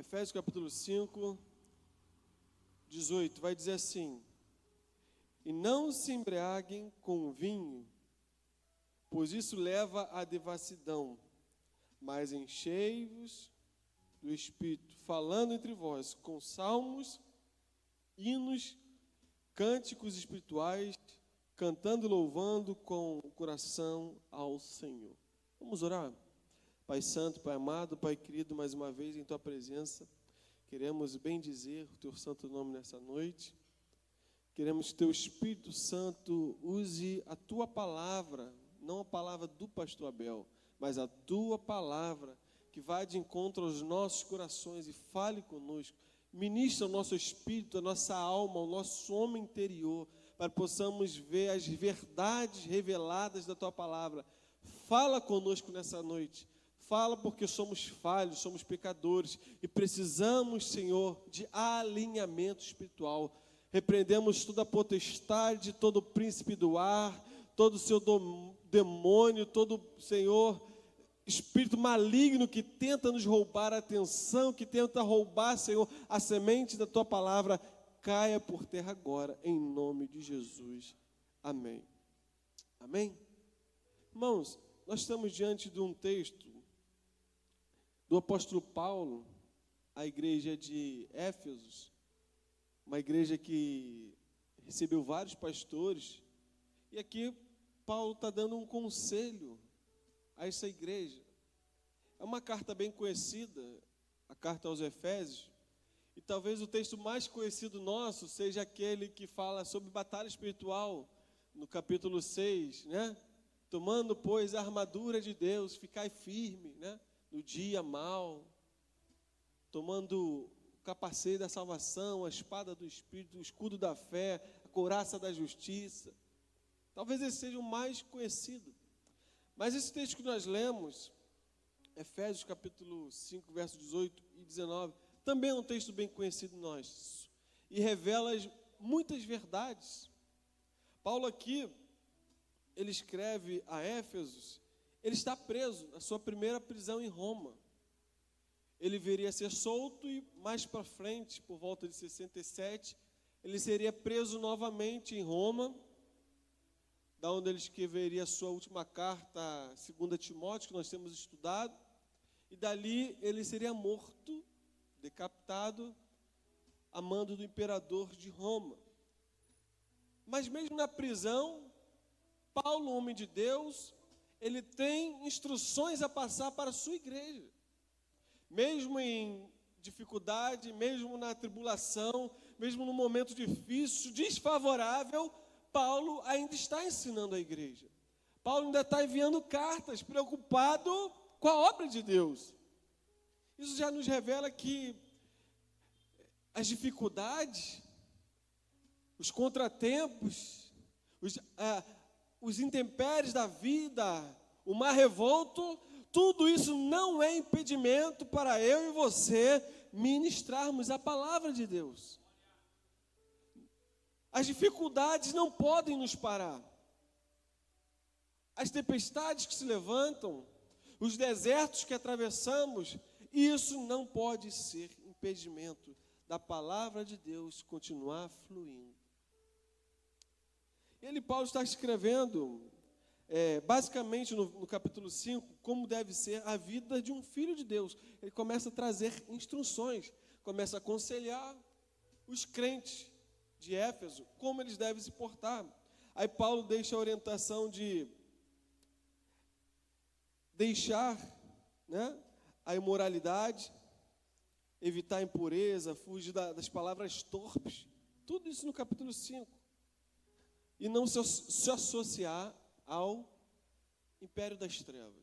Efésios capítulo 5, 18, vai dizer assim: e não se embriaguem com vinho, pois isso leva à devassidão, mas enchei-vos do Espírito, falando entre vós com salmos, hinos, cânticos espirituais, cantando e louvando com o coração ao Senhor. Vamos orar? Pai Santo, Pai amado, Pai querido, mais uma vez em Tua presença, queremos bendizer o Teu santo nome nessa noite. Queremos que Teu Espírito Santo use a Tua palavra, não a palavra do pastor Abel, mas a Tua palavra, que vá de encontro aos nossos corações e fale conosco. Ministra o nosso espírito, a nossa alma, o nosso homem interior, para que possamos ver as verdades reveladas da Tua palavra. Fala conosco nessa noite. Fala porque somos falhos, somos pecadores e precisamos, Senhor, de alinhamento espiritual. Repreendemos toda a potestade, todo o príncipe do ar, todo o seu demônio, todo, Senhor, espírito maligno que tenta nos roubar a atenção, que tenta roubar, Senhor, a semente da Tua palavra, caia por terra agora, em nome de Jesus. Amém. Amém? Irmãos, nós estamos diante de um texto do apóstolo Paulo, à igreja de Éfeso, uma igreja que recebeu vários pastores, e aqui Paulo está dando um conselho a essa igreja. É uma carta bem conhecida, a carta aos Efésios, e talvez o texto mais conhecido nosso seja aquele que fala sobre batalha espiritual, no capítulo 6, né? Tomando, pois, a armadura de Deus, ficai firme, né? No dia mau, tomando o capacete da salvação, a espada do Espírito, o escudo da fé, a couraça da justiça. Talvez esse seja o mais conhecido. Mas esse texto que nós lemos, Efésios capítulo 5, versos 18 e 19, também é um texto bem conhecido nós, e revela muitas verdades. Paulo aqui, ele escreve a Éfeso, ele está preso, na sua primeira prisão em Roma. Ele viria a ser solto e mais para frente, por volta de 67, ele seria preso novamente em Roma, da onde ele escreveria a sua última carta, 2 Timóteo, que nós temos estudado, e dali ele seria morto, decapitado, a mando do imperador de Roma. Mas mesmo na prisão, Paulo, homem de Deus, ele tem instruções a passar para a sua igreja. Mesmo em dificuldade, mesmo na tribulação, mesmo no momento difícil, desfavorável, Paulo ainda está ensinando a igreja. Paulo ainda está enviando cartas, preocupado com a obra de Deus. Isso já nos revela que as dificuldades, os contratempos, os intempéries da vida, o mar revolto, tudo isso não é impedimento para eu e você ministrarmos a palavra de Deus. As dificuldades não podem nos parar. As tempestades que se levantam, os desertos que atravessamos, isso não pode ser impedimento da palavra de Deus continuar fluindo. Paulo está escrevendo, basicamente no capítulo 5, como deve ser a vida de um filho de Deus. Ele começa a trazer instruções, começa a aconselhar os crentes de Éfeso, como eles devem se portar. Aí Paulo deixa a orientação de deixar, né, a imoralidade, evitar a impureza, fugir das palavras torpes, tudo isso no capítulo 5. E não se associar ao império das trevas.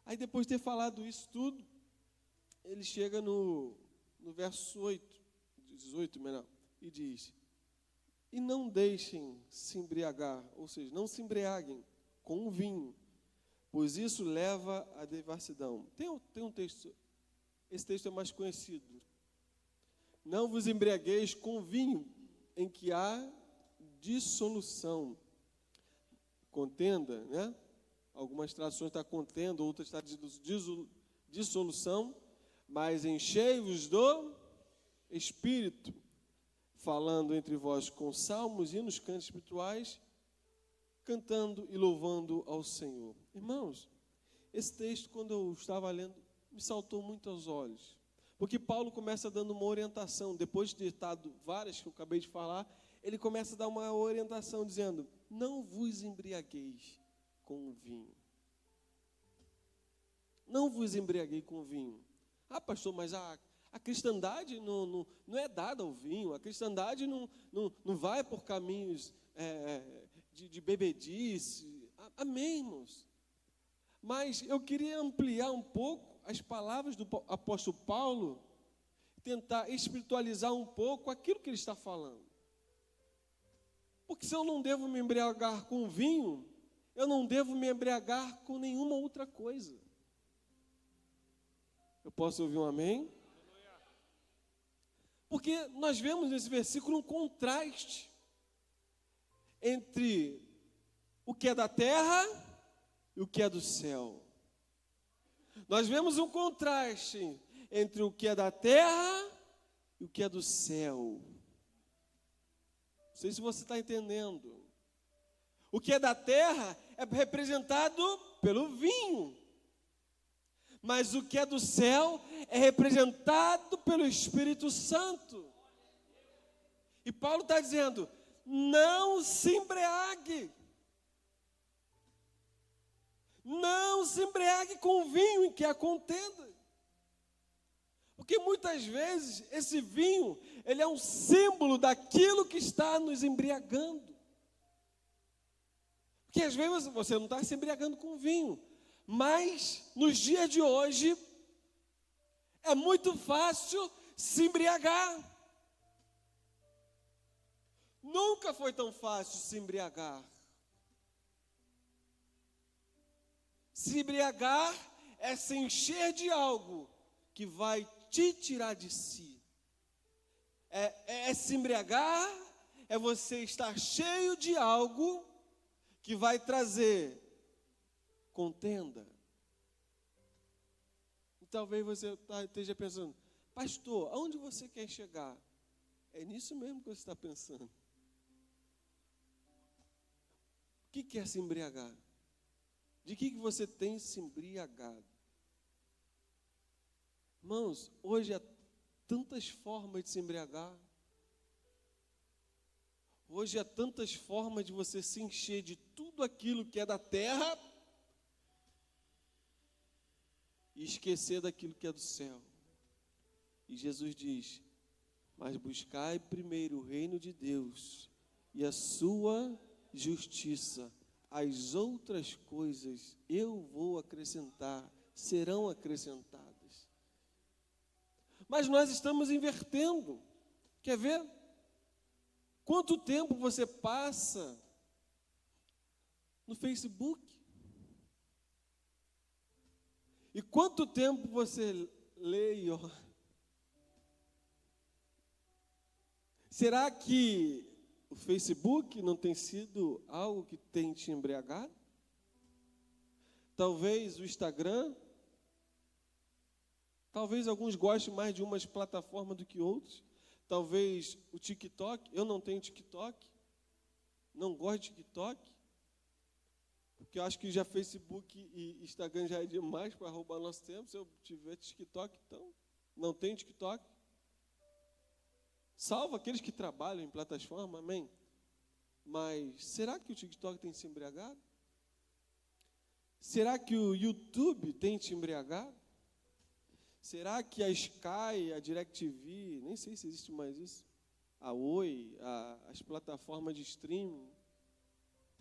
Aí depois de ter falado isso tudo, ele chega no verso 18, e diz: e não deixem se embriagar, ou seja, não se embriaguem com o vinho, pois isso leva à devassidão. Tem um texto, esse texto é mais conhecido. Não vos embriagueis com vinho em que há dissolução. Contenda, né? Algumas traduções estão contenda, outras estão dissolução, mas enchei-vos do Espírito, falando entre vós com salmos, hinos, cantos espirituais, cantando e louvando ao Senhor. Irmãos, esse texto, quando eu estava lendo, me saltou muito aos olhos, porque Paulo começa dando uma orientação, depois de ter dado várias que eu acabei de falar, ele começa a dar uma orientação dizendo: não vos embriagueis com o vinho. Não vos embriaguei com o vinho. Ah, pastor, mas a cristandade não é dada ao vinho, a cristandade não vai por caminhos de bebedice. Amém, irmãos? Mas eu queria ampliar um pouco as palavras do apóstolo Paulo, tentar espiritualizar um pouco aquilo que ele está falando. Porque se eu não devo me embriagar com vinho, eu não devo me embriagar com nenhuma outra coisa. Eu posso ouvir um amém? Porque nós vemos nesse versículo um contraste entre o que é da terra e o que é do céu. Nós vemos um contraste entre o que é da terra e o que é do céu. Não sei se você está entendendo. O que é da terra é representado pelo vinho. Mas o que é do céu é representado pelo Espírito Santo. E Paulo está dizendo: não se embriague. Não se embriague com o vinho em que há contenda. Porque muitas vezes esse vinho, ele é um símbolo daquilo que está nos embriagando. Porque às vezes você não está se embriagando com vinho, mas nos dias de hoje é muito fácil se embriagar. Nunca foi tão fácil se embriagar. Se embriagar é se encher de algo que vai te tirar de si. É se embriagar, é você estar cheio de algo que vai trazer contenda. E talvez você esteja pensando: pastor, aonde você quer chegar? É nisso mesmo que você está pensando. O que é se embriagar? De que você tem se embriagado? Irmãos, hoje há tantas formas de se embriagar. Hoje há tantas formas de você se encher de tudo aquilo que é da terra e esquecer daquilo que é do céu. E Jesus diz: mas buscai primeiro o reino de Deus e a sua justiça. As outras coisas eu vou acrescentar, serão acrescentadas. Mas nós estamos invertendo. Quer ver? Quanto tempo você passa no Facebook? E quanto tempo você lê e ora? Será que o Facebook não tem sido algo que tem te embriagado? Talvez o Instagram. Talvez alguns gostem mais de umas plataformas do que outros. Talvez o TikTok. Eu não tenho TikTok. Não gosto de TikTok. Porque eu acho que já Facebook e Instagram já é demais para roubar nosso tempo. Se eu tiver TikTok, então, não tenho TikTok. Salvo aqueles que trabalham em plataforma, amém? Mas será que o TikTok tem se embriagado? Será que o YouTube tem te embriagado? Será que a Sky, a DirecTV, nem sei se existe mais isso, a Oi, as plataformas de streaming,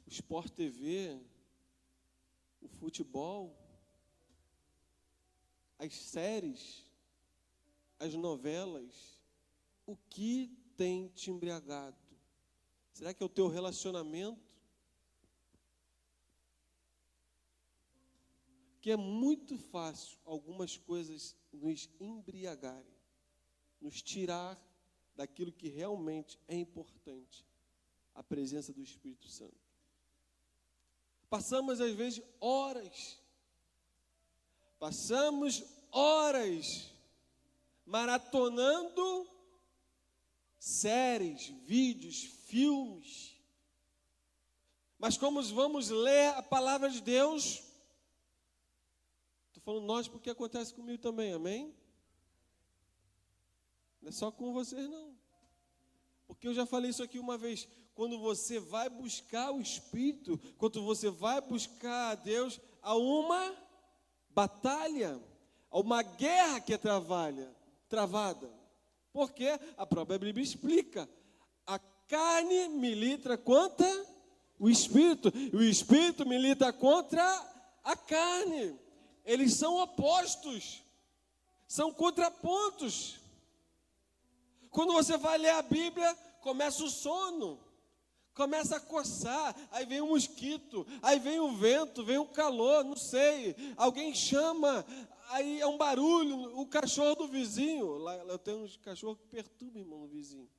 o Sport TV, o futebol, as séries, as novelas, o que tem te embriagado? Será que é o teu relacionamento? Que é muito fácil algumas coisas nos embriagarem, nos tirar daquilo que realmente é importante, a presença do Espírito Santo. Passamos às vezes horas maratonando séries, vídeos, filmes. Mas como vamos ler a palavra de Deus, estou falando nós porque acontece comigo também, amém? Não é só com vocês não. Porque eu já falei isso aqui uma vez, quando você vai buscar o Espírito, quando você vai buscar a Deus, há uma batalha, há uma guerra que é travada. Porque a própria Bíblia explica, a carne milita contra o Espírito, e o Espírito milita contra a carne. Eles são opostos, são contrapontos. Quando você vai ler a Bíblia, começa o sono, começa a coçar, aí vem o mosquito, aí vem o vento, vem o calor, não sei, alguém chama, aí é um barulho, o cachorro do vizinho, lá eu tenho uns cachorros que perturbam, irmão, no vizinho,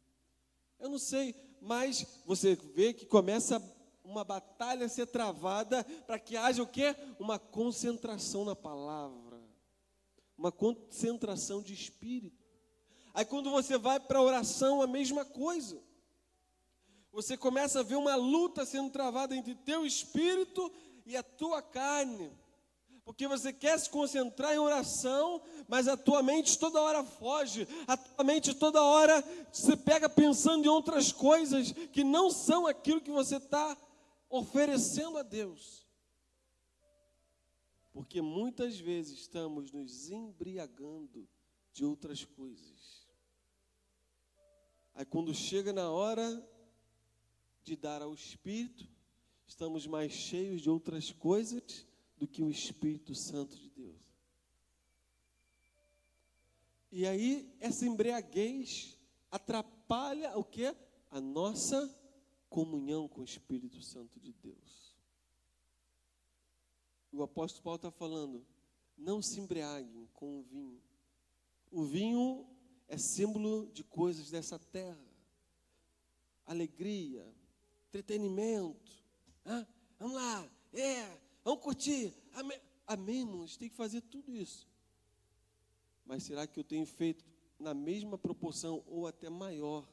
eu não sei, mas você vê que começa uma batalha a ser travada, para que haja o quê? Uma concentração na palavra, uma concentração de espírito. Aí quando você vai para a oração, a mesma coisa. Você começa a ver uma luta sendo travada entre teu espírito e a tua carne. Porque você quer se concentrar em oração, mas a tua mente toda hora foge. A tua mente toda hora se pega pensando em outras coisas que não são aquilo que você está oferecendo a Deus. Porque muitas vezes estamos nos embriagando de outras coisas. Aí quando chega na hora de dar ao Espírito, estamos mais cheios de outras coisas do que o Espírito Santo de Deus. E aí essa embriaguez atrapalha o quê? A nossa comunhão com o Espírito Santo de Deus. O apóstolo Paulo está falando, não se embriaguem com o vinho. O vinho é símbolo de coisas dessa terra. Alegria, entretenimento. Vamos lá, vamos curtir. Amém, irmãos, tem que fazer tudo isso. Mas será que eu tenho feito na mesma proporção ou até maior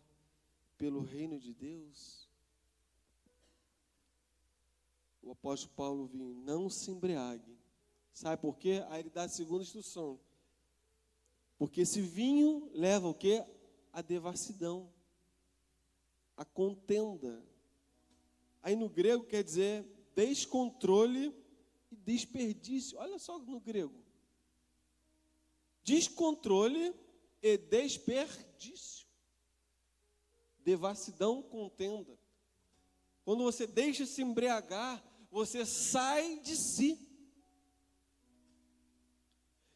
pelo reino de Deus? O apóstolo Paulo vinha, não se embriague. Sabe por quê? Aí ele dá a segunda instrução. Porque esse vinho leva o quê? A devassidão, a contenda. Aí no grego quer dizer descontrole e desperdício. Olha só no grego. Descontrole e desperdício. Devassidão, contenda. Quando você deixa se embriagar, você sai de si.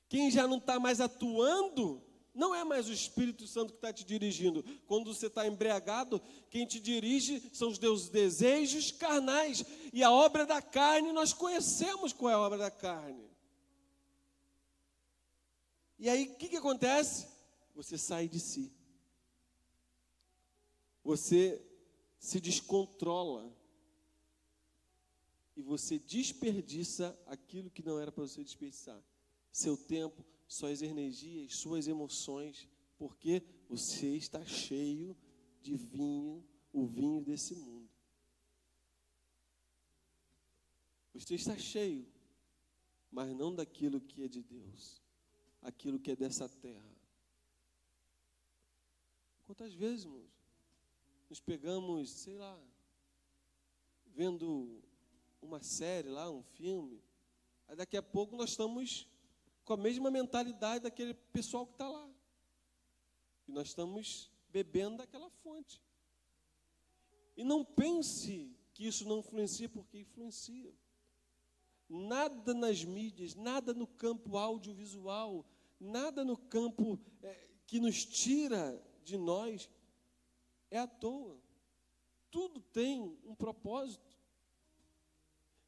Quem já não está mais atuando, não é mais o Espírito Santo que está te dirigindo. Quando você está embriagado, quem te dirige são os teus desejos carnais. E a obra da carne, nós conhecemos qual é a obra da carne. E aí, o que acontece? Você sai de si. Você se descontrola. E você desperdiça aquilo que não era para você desperdiçar. Seu tempo, suas energias, suas emoções, porque você está cheio de vinho, o vinho desse mundo. Você está cheio, mas não daquilo que é de Deus, aquilo que é dessa terra. Quantas vezes, irmãos, nos pegamos, sei lá, vendo uma série lá, um filme, aí daqui a pouco nós estamos com a mesma mentalidade daquele pessoal que está lá. E nós estamos bebendo daquela fonte. E não pense que isso não influencia, porque influencia. Nada nas mídias, nada no campo audiovisual, nada no campo que nos tira de nós é à toa. Tudo tem um propósito.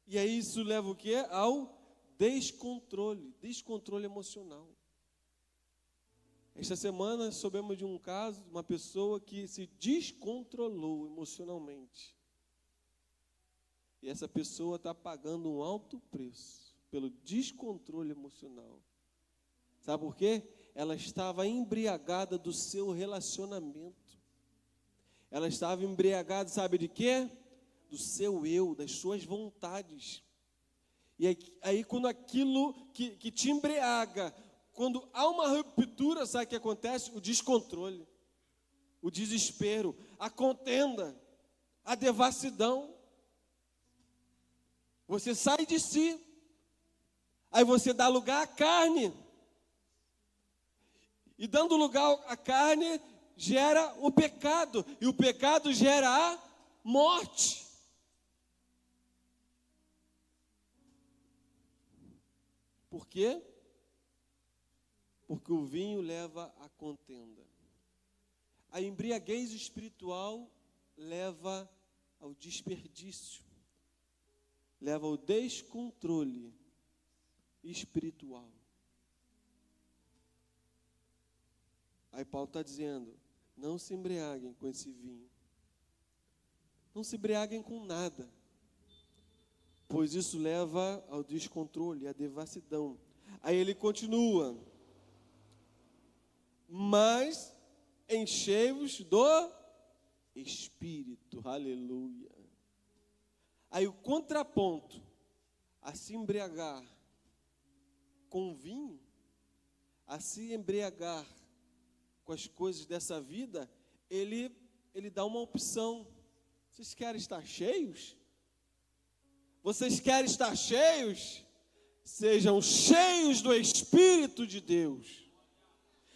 E aí isso leva o quê? Ao descontrole emocional. Esta semana soubemos de um caso, de uma pessoa que se descontrolou emocionalmente. E essa pessoa está pagando um alto preço pelo descontrole emocional. Sabe por quê? ela estava embriagada do seu relacionamento. Ela estava embriagada, sabe de quê? Do seu eu, das suas vontades. E aí quando aquilo que te embriaga, quando há uma ruptura, sabe o que acontece? O descontrole, o desespero, a contenda, a devassidão. Você sai de si, aí você dá lugar à carne. E dando lugar à carne, gera o pecado. E o pecado gera a morte. Por quê? Porque o vinho leva à contenda. A embriaguez espiritual leva ao desperdício, leva ao descontrole espiritual. Aí Paulo está dizendo, não se embriaguem com esse vinho. Não se embriaguem com nada, pois isso leva ao descontrole, à devassidão. Aí ele continua, mas enchei-vos do Espírito, aleluia. Aí o contraponto a se embriagar com vinho, a se embriagar com as coisas dessa vida, ele dá uma opção. Vocês querem estar cheios? Vocês querem estar cheios? Sejam cheios do Espírito de Deus.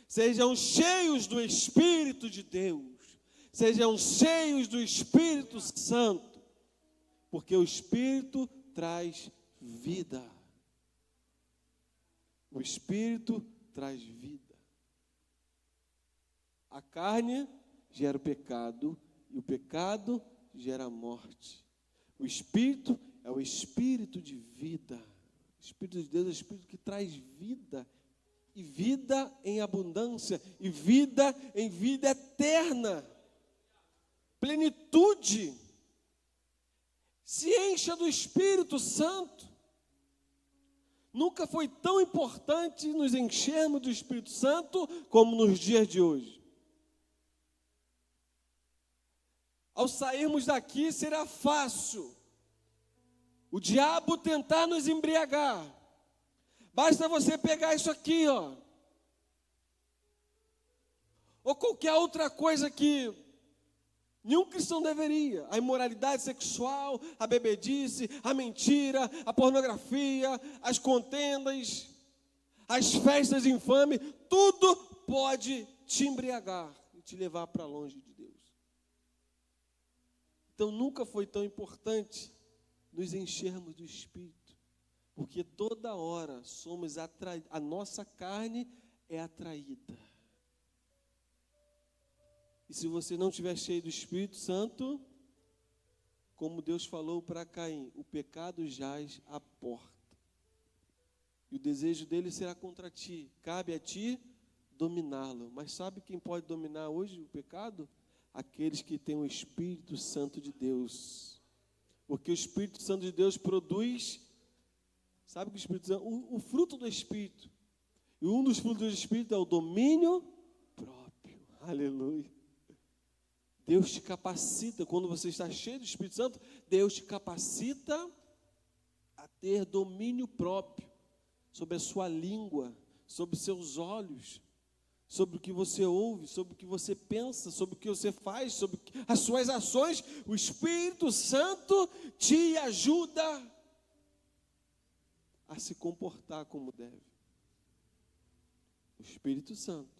Sejam cheios do Espírito de Deus. Sejam cheios do Espírito Santo. Porque o Espírito traz vida. O Espírito traz vida. A carne gera o pecado. E o pecado gera a morte. O Espírito é o Espírito de vida. O Espírito de Deus é o Espírito que traz vida. E vida em abundância. E vida em vida eterna. Plenitude. Se encha do Espírito Santo. Nunca foi tão importante nos enchermos do Espírito Santo como nos dias de hoje. Ao sairmos daqui será fácil o diabo tentar nos embriagar. Basta você pegar isso aqui, ó. Ou qualquer outra coisa que nenhum cristão deveria. A imoralidade sexual, a bebedice, a mentira, a pornografia, as contendas, as festas infames, tudo pode te embriagar e te levar para longe de Deus. Então nunca foi tão importante nos enchermos do Espírito, porque toda hora somos atraídos, a nossa carne é atraída. E se você não estiver cheio do Espírito Santo, como Deus falou para Caim, o pecado jaz à porta. E o desejo dele será contra ti. Cabe a ti dominá-lo. Mas sabe quem pode dominar hoje o pecado? Aqueles que têm o Espírito Santo de Deus. Porque o Espírito Santo de Deus produz, sabe que o Espírito Santo, o fruto do Espírito. E um dos frutos do Espírito é o domínio próprio. Aleluia. Deus te capacita, quando você está cheio do Espírito Santo, Deus te capacita a ter domínio próprio sobre a sua língua, sobre seus olhos, sobre o que você ouve, sobre o que você pensa, sobre o que você faz, sobre as suas ações. O Espírito Santo te ajuda a se comportar como deve. O Espírito Santo.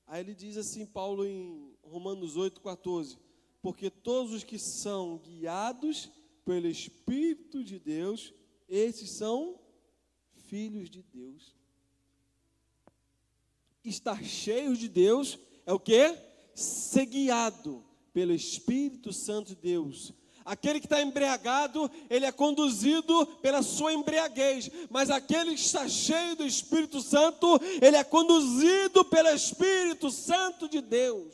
Aí ele diz assim, Paulo em Romanos 8,14, porque todos os que são guiados pelo Espírito de Deus, esses são filhos de Deus. Estar cheio de Deus é o quê? Ser guiado pelo Espírito Santo de Deus. Aquele que está embriagado, ele é conduzido pela sua embriaguez. Mas aquele que está cheio do Espírito Santo, ele é conduzido pelo Espírito Santo de Deus.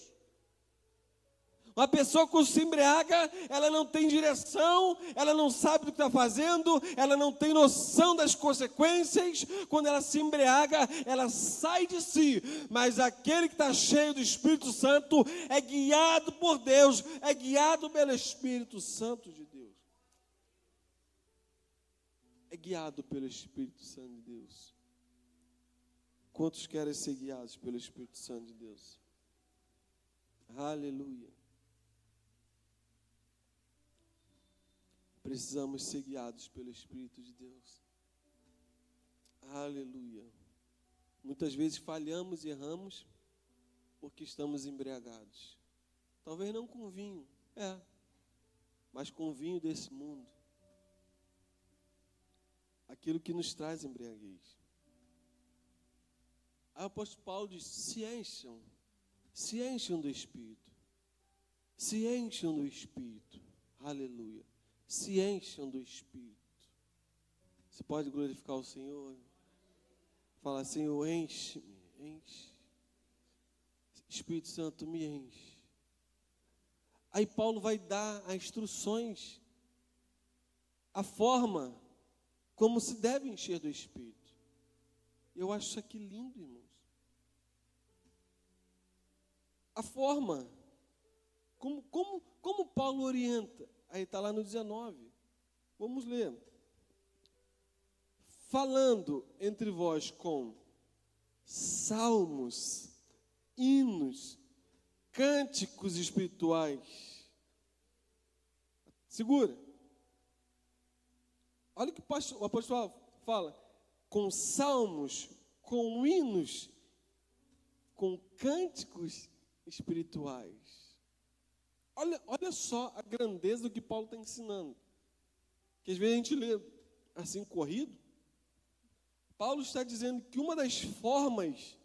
Uma pessoa que se embriaga, ela não tem direção, ela não sabe do que está fazendo, ela não tem noção das consequências. Quando ela se embriaga, ela sai de si. Mas aquele que está cheio do Espírito Santo é guiado por Deus, é guiado pelo Espírito Santo de Deus. É guiado pelo Espírito Santo de Deus. Quantos querem ser guiados pelo Espírito Santo de Deus? Aleluia. Precisamos ser guiados pelo Espírito de Deus. Aleluia. Muitas vezes falhamos e erramos porque estamos embriagados. Talvez não com vinho, mas com vinho desse mundo. Aquilo que nos traz embriaguez. Aí o apóstolo Paulo diz: se encham do Espírito. Se encham do Espírito. Aleluia. Se encham do Espírito. Você pode glorificar o Senhor? Fala: Senhor, enche-me, enche. Espírito Santo, me enche. Aí Paulo vai dar as instruções, a forma como se deve encher do Espírito. Eu acho isso aqui lindo, irmãos. A forma, como Paulo orienta. Aí está lá no 19. Vamos ler. Falando entre vós com salmos, hinos, cânticos espirituais. Segura. Olha o que o apóstolo fala. Com salmos, com hinos, com cânticos espirituais. Olha só a grandeza do que Paulo está ensinando. Que às vezes a gente lê assim corrido. Paulo está dizendo que uma das formas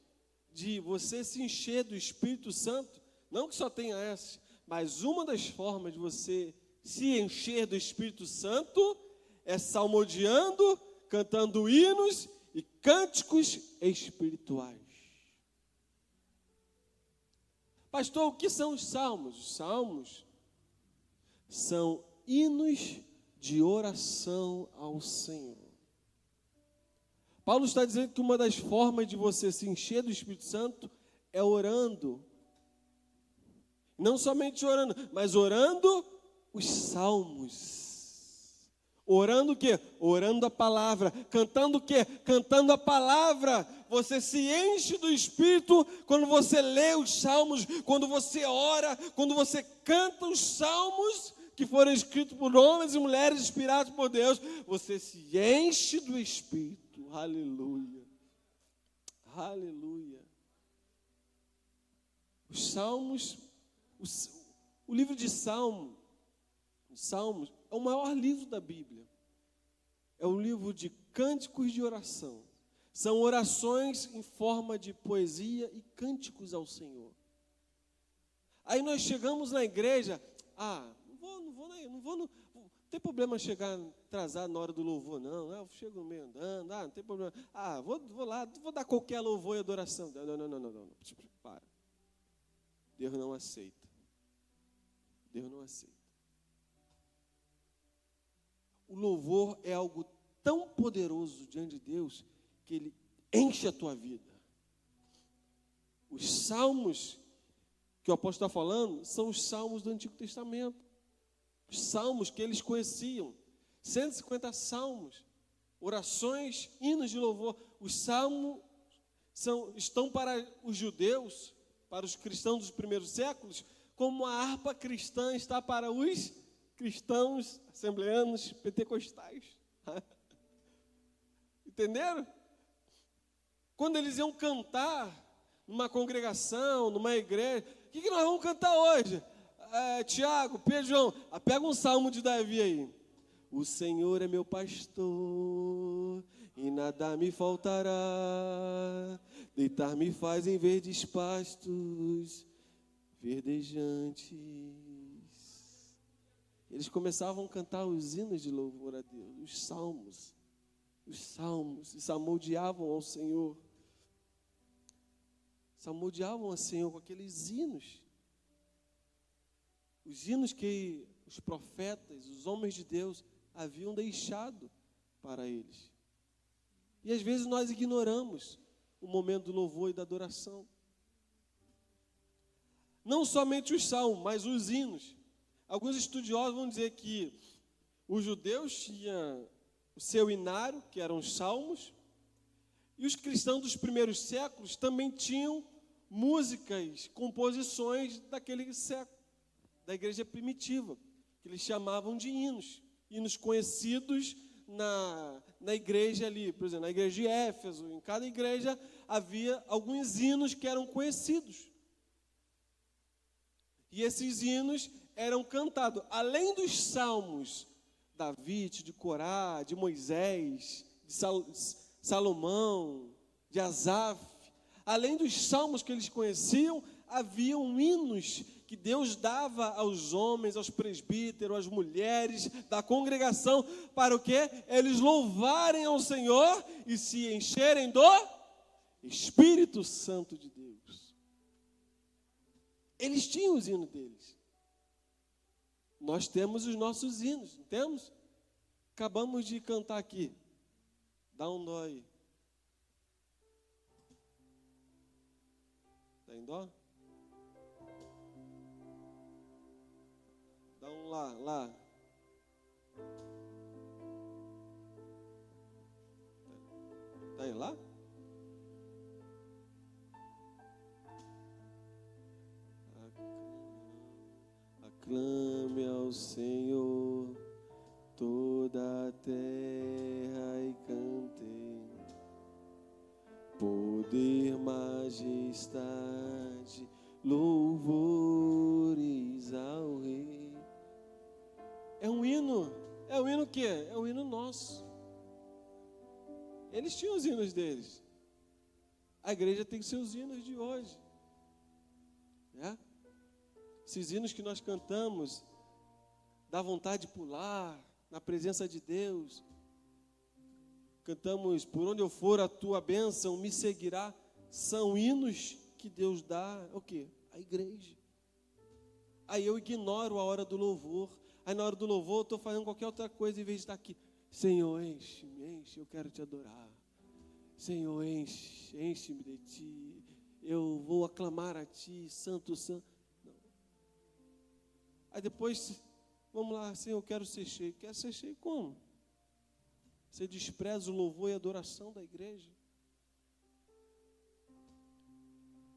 de você se encher do Espírito Santo, não que só tenha essa, mas uma das formas de você se encher do Espírito Santo é salmodiando, cantando hinos e cânticos espirituais. Pastor, o que são os salmos? Os salmos são hinos de oração ao Senhor. Paulo está dizendo que uma das formas de você se encher do Espírito Santo é orando. Não somente orando, mas orando os salmos. Orando o quê? Orando a palavra. Cantando o quê? Cantando a palavra. Você se enche do Espírito quando você lê os salmos, quando você ora, quando você canta os salmos que foram escritos por homens e mulheres inspirados por Deus. Você se enche do Espírito. Aleluia. Aleluia. Os salmos, o livro de Salmos é o maior livro da Bíblia. É um livro de cânticos de oração. São orações em forma de poesia e cânticos ao Senhor. Aí nós chegamos na igreja, não tem problema chegar atrasado na hora do louvor, não. Eu chego meio andando, não tem problema. Vou lá, vou dar qualquer louvor e adoração. Não. Para. Deus não aceita. Deus não aceita. O louvor é algo tão poderoso diante de Deus que ele enche a tua vida. Os salmos que o apóstolo está falando são os salmos do Antigo Testamento. Os salmos que eles conheciam. 150 salmos, orações, hinos de louvor. Os salmos estão para os judeus, para os cristãos dos primeiros séculos, como a harpa cristã está para os cristãos, assembleanos, pentecostais. Entenderam? Quando eles iam cantar numa congregação, numa igreja, o que nós vamos cantar hoje? Tiago, Pedro, João, pega um salmo de Davi aí. O Senhor é meu pastor e nada me faltará. Deitar-me faz em verdes pastos verdejantes. Eles começavam a cantar os hinos de louvor a Deus, os salmos, e salmodiavam ao Senhor. Salmodiavam ao Senhor com aqueles hinos. os hinos que os profetas, os homens de Deus haviam deixado para eles. E às vezes nós ignoramos o momento do louvor e da adoração. Não somente os salmos, mas os hinos. Alguns estudiosos vão dizer que os judeus tinham o seu inário, que eram os salmos, e os cristãos dos primeiros séculos também tinham músicas, composições daquele século, da igreja primitiva, que eles chamavam de hinos. Hinos conhecidos na igreja ali, por exemplo, na igreja de Éfeso, em cada igreja havia alguns hinos que eram conhecidos. E esses hinos eram cantados, além dos salmos, Davi, de Corá, de Moisés, de Salomão, de Asaf, além dos salmos que eles conheciam, haviam hinos que Deus dava aos homens, aos presbíteros, às mulheres da congregação, para o quê? Eles louvarem ao Senhor e se encherem do Espírito Santo de Deus. Eles tinham os hinos deles. Nós temos os nossos hinos, não temos? Acabamos de cantar aqui. Dá um dó aí. Tá em dó? Dá um lá. Tá aí lá? Aclame ao Senhor toda a terra e cante. Poder, majestade, louvores ao Rei. É um hino o quê? É um hino nosso. Eles tinham os hinos deles. A igreja tem seus hinos de hoje. Né? Esses hinos que nós cantamos, dá vontade de pular na presença de Deus. Cantamos, por onde eu for a tua bênção me seguirá. São hinos que Deus dá, o quê? A igreja. Aí eu ignoro a hora do louvor. Aí na hora do louvor eu estou fazendo qualquer outra coisa em vez de estar aqui. Senhor, enche-me, eu quero te adorar. Senhor, enche-me de ti. Eu vou aclamar a ti, santo, santo. Não. Aí depois, vamos lá, Senhor, eu quero ser cheio. Quer ser cheio como? Você despreza o louvor e a adoração da igreja.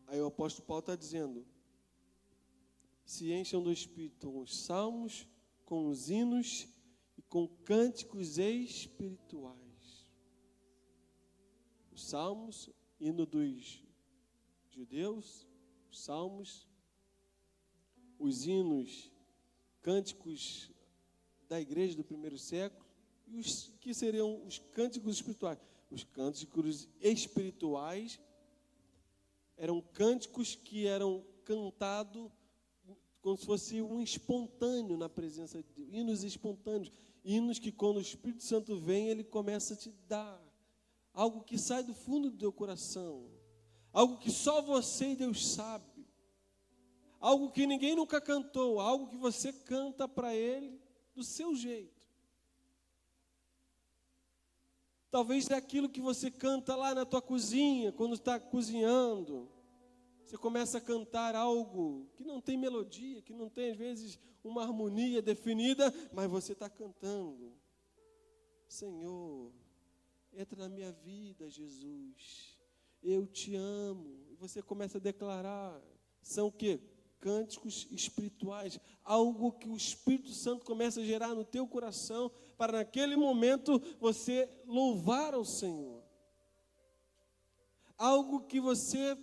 Aí o apóstolo Paulo está dizendo: se encham do Espírito com os salmos, com os hinos e com cânticos espirituais. Os salmos, hino dos judeus, os salmos, os hinos, cânticos da igreja do primeiro século, e os que seriam os cânticos espirituais. Os cânticos espirituais eram cânticos que eram cantados como se fosse um espontâneo na presença de Deus. Hinos espontâneos. Hinos que quando o Espírito Santo vem, ele começa a te dar algo que sai do fundo do teu coração. Algo que só você e Deus sabe. Algo que ninguém nunca cantou. Algo que você canta para Ele do seu jeito. Talvez é aquilo que você canta lá na tua cozinha, quando está cozinhando. Você começa a cantar algo que não tem melodia, que não tem, às vezes, uma harmonia definida, mas você está cantando. Senhor, entra na minha vida, Jesus. Eu te amo. E você começa a declarar. São o quê? Cânticos espirituais. Algo que o Espírito Santo começa a gerar no teu coração, para naquele momento você louvar ao Senhor. Algo que você...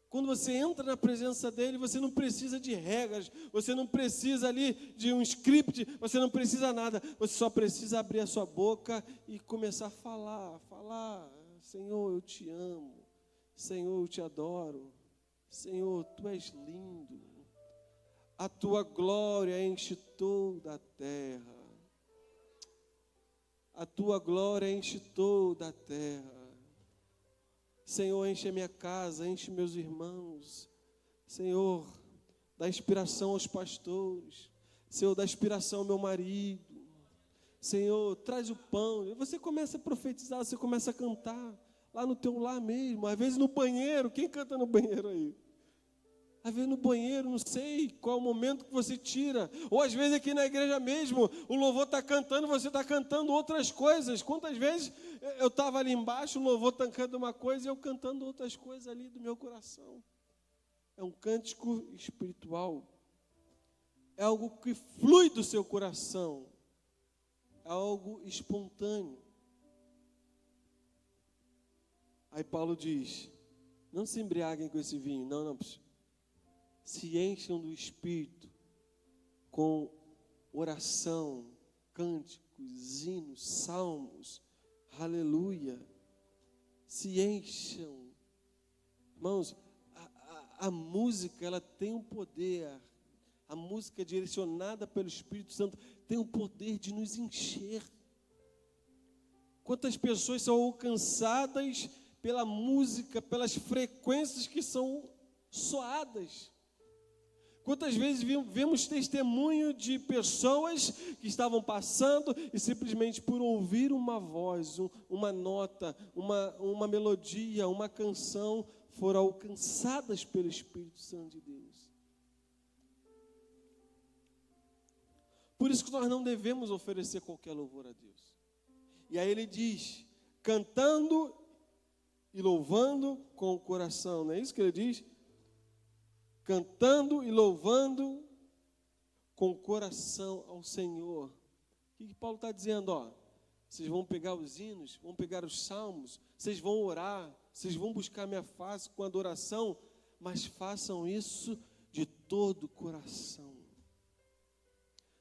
Quando você entra na presença dele, você não precisa de regras, você não precisa ali de um script, você não precisa nada, você só precisa abrir a sua boca e começar a falar, Senhor, eu te amo, Senhor, eu te adoro, Senhor, tu és lindo, a tua glória enche toda a terra, a tua glória enche toda a terra. Senhor, enche a minha casa, enche meus irmãos. Senhor, dá inspiração aos pastores. Senhor, dá inspiração ao meu marido. Senhor, traz o pão. E você começa a profetizar, você começa a cantar. Lá no teu lar mesmo. Às vezes no banheiro. Quem canta no banheiro aí? Às vezes no banheiro, não sei qual é o momento que você tira. Ou às vezes aqui na igreja mesmo, o louvor está cantando, você está cantando outras coisas. Quantas vezes eu estava ali embaixo, o louvor está cantando uma coisa e eu cantando outras coisas ali do meu coração. É um cântico espiritual. É algo que flui do seu coração. É algo espontâneo. Aí Paulo diz, não se embriaguem com esse vinho. Não. Se encham do Espírito com oração, cânticos, hinos, salmos, aleluia. Se encham. Irmãos, a música, ela tem um poder, a música direcionada pelo Espírito Santo tem o poder de nos encher. Quantas pessoas são alcançadas pela música, pelas frequências que são soadas. Quantas vezes vemos testemunho de pessoas que estavam passando e simplesmente por ouvir uma voz, uma nota, uma melodia, uma canção, foram alcançadas pelo Espírito Santo de Deus. Por isso que nós não devemos oferecer qualquer louvor a Deus. E aí ele diz, cantando e louvando com o coração, não é isso que ele diz? Cantando e louvando com o coração ao Senhor. O que Paulo está dizendo? Vocês vão pegar os hinos, vão pegar os salmos, vocês vão orar, vocês vão buscar minha face com adoração, mas façam isso de todo o coração.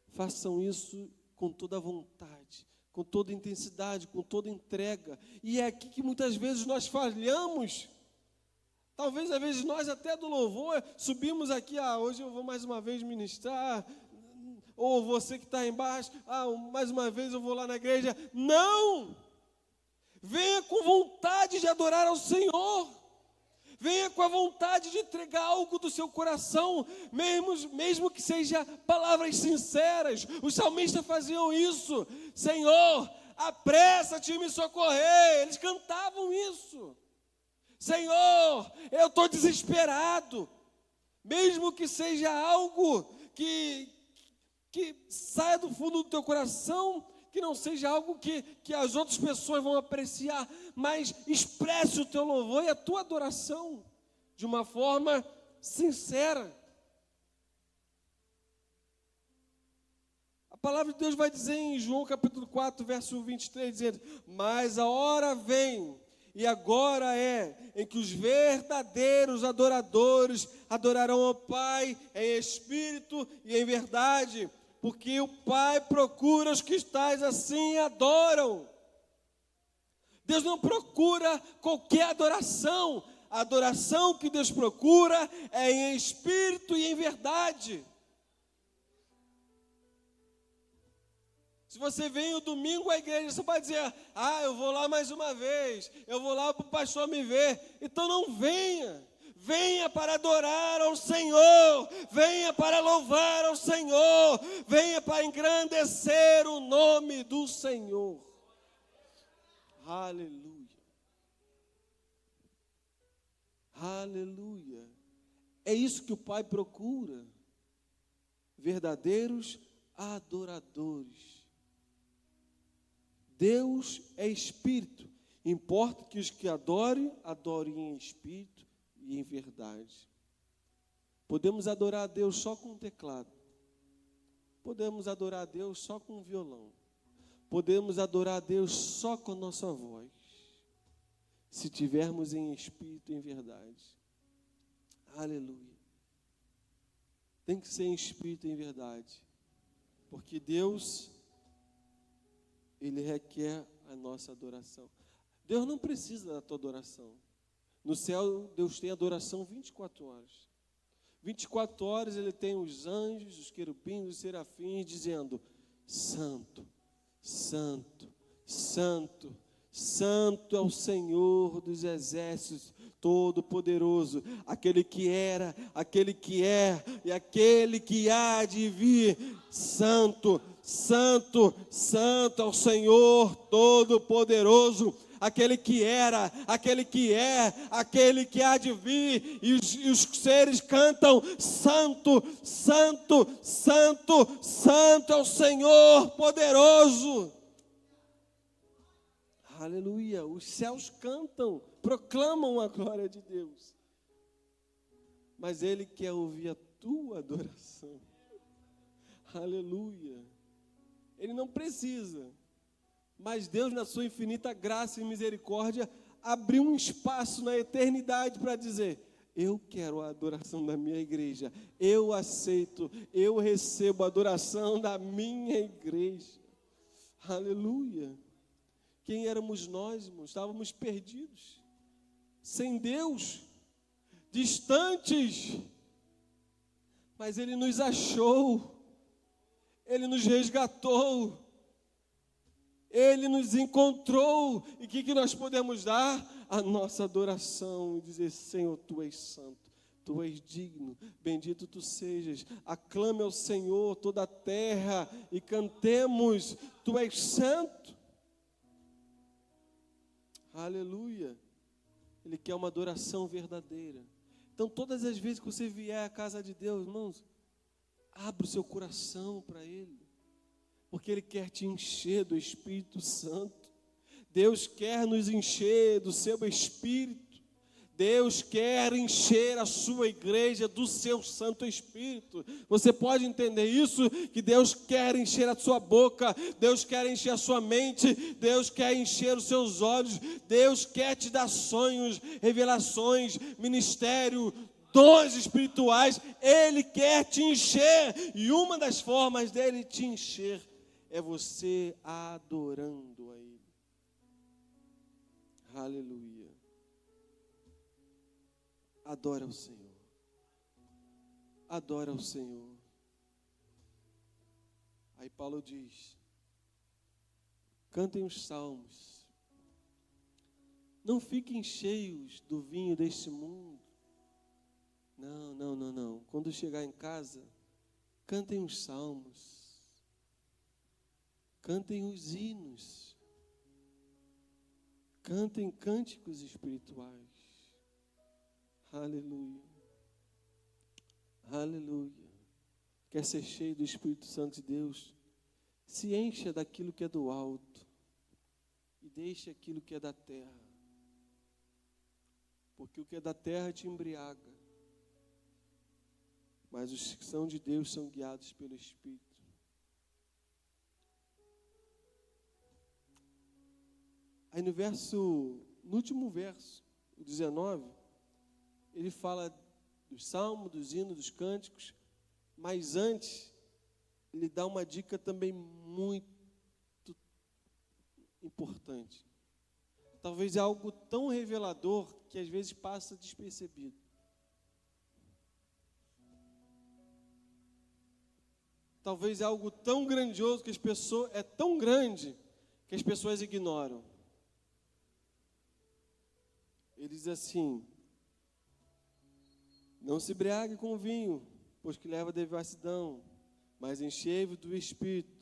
Façam isso com toda a vontade, com toda a intensidade, com toda a entrega. E é aqui que muitas vezes nós falhamos. Talvez, às vezes, nós até do louvor, subimos aqui, hoje eu vou mais uma vez ministrar, ou você que está embaixo, mais uma vez eu vou lá na igreja. Não! Venha com vontade de adorar ao Senhor. Venha com a vontade de entregar algo do seu coração, mesmo que seja palavras sinceras. Os salmistas faziam isso. Senhor, apressa-te em me socorrer. Eles cantavam isso. Senhor, eu estou desesperado. Mesmo que seja algo que saia do fundo do teu coração, que não seja algo que as outras pessoas vão apreciar, mas expresse o teu louvor e a tua adoração de uma forma sincera. A palavra de Deus vai dizer em João capítulo 4, verso 23, dizendo, mas a hora vem, e agora é, em que os verdadeiros adoradores adorarão ao Pai em espírito e em verdade, porque o Pai procura os que tais assim adoram. Deus não procura qualquer adoração. A adoração que Deus procura é em espírito e em verdade. Se você vem o domingo à igreja, você pode dizer, eu vou lá mais uma vez, eu vou lá para o pastor me ver. Então não venha. Venha para adorar ao Senhor, venha para louvar ao Senhor, venha para engrandecer o nome do Senhor. Aleluia. Aleluia. É isso que o Pai procura. Verdadeiros adoradores. Deus é espírito. Importa que os que adorem, adorem em espírito e em verdade. Podemos adorar a Deus só com o teclado. Podemos adorar a Deus só com o violão. Podemos adorar a Deus só com a nossa voz. Se tivermos em espírito e em verdade. Aleluia. Tem que ser em espírito e em verdade. Porque Deus, Ele requer a nossa adoração. Deus não precisa da tua adoração. No céu, Deus tem adoração 24 horas. 24 horas Ele tem os anjos, os querubins, os serafins, dizendo, Santo, Santo, Santo, Santo é o Senhor dos exércitos, Todo-Poderoso, aquele que era, aquele que é e aquele que há de vir. Santo, santo, santo é o Senhor Todo-Poderoso, aquele que era, aquele que é, aquele que há de vir. E os seres cantam: santo, santo, santo, santo é o Senhor poderoso. Aleluia, os céus cantam, proclamam a glória de Deus. Mas Ele quer ouvir a tua adoração. Aleluia. Ele não precisa, mas Deus, na sua infinita graça e misericórdia, abriu um espaço na eternidade para dizer: eu quero a adoração da minha igreja, eu aceito, eu recebo a adoração da minha igreja. Aleluia. Quem éramos nós, irmãos? Estávamos perdidos, sem Deus, distantes, mas Ele nos achou, Ele nos resgatou, Ele nos encontrou. E o que nós podemos dar? A nossa adoração e dizer: Senhor, Tu és santo, Tu és digno, bendito Tu sejas. Aclame ao Senhor toda a terra e cantemos: Tu és santo. Aleluia. Ele quer uma adoração verdadeira. Então, todas as vezes que você vier à casa de Deus, irmãos, abra o seu coração para Ele, porque Ele quer te encher do Espírito Santo. Deus quer nos encher do seu Espírito. Deus quer encher a sua igreja do seu Santo Espírito. Você pode entender isso? Que Deus quer encher a sua boca, Deus quer encher a sua mente, Deus quer encher os seus olhos, Deus quer te dar sonhos, revelações, ministério, dons espirituais. Ele quer te encher, e uma das formas dele te encher é você adorando a Ele. Aleluia. Adora o Senhor. Adora o Senhor. Aí Paulo diz: cantem os salmos. Não fiquem cheios do vinho deste mundo. Não. Quando chegar em casa, cantem os salmos. Cantem os hinos. Cantem cânticos espirituais. Aleluia. Aleluia. Quer ser cheio do Espírito Santo de Deus? Se encha daquilo que é do alto e deixe aquilo que é da terra. Porque o que é da terra te embriaga, mas os que são de Deus são guiados pelo Espírito. Aí no último verso, o 19, ele fala dos salmos, dos hinos, dos cânticos, mas antes, ele dá uma dica também muito importante. Talvez é algo tão revelador que às vezes passa despercebido. Talvez é algo tão grandioso que é tão grande que as pessoas ignoram. Ele diz assim: não se embriague com vinho, pois que leva a devassidão, mas enchei-vos do Espírito,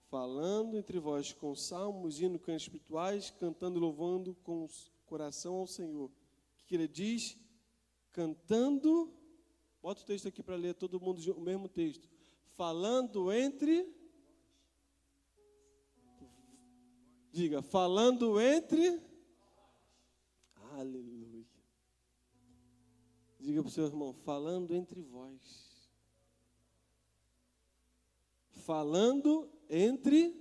falando entre vós com salmos, hinos, cânticos espirituais, cantando e louvando com o coração ao Senhor. O que ele diz? Cantando, bota o texto aqui para ler todo mundo o mesmo texto. Falando entre, diga, falando entre, aleluia. Diga para o seu irmão: falando entre vós. Falando entre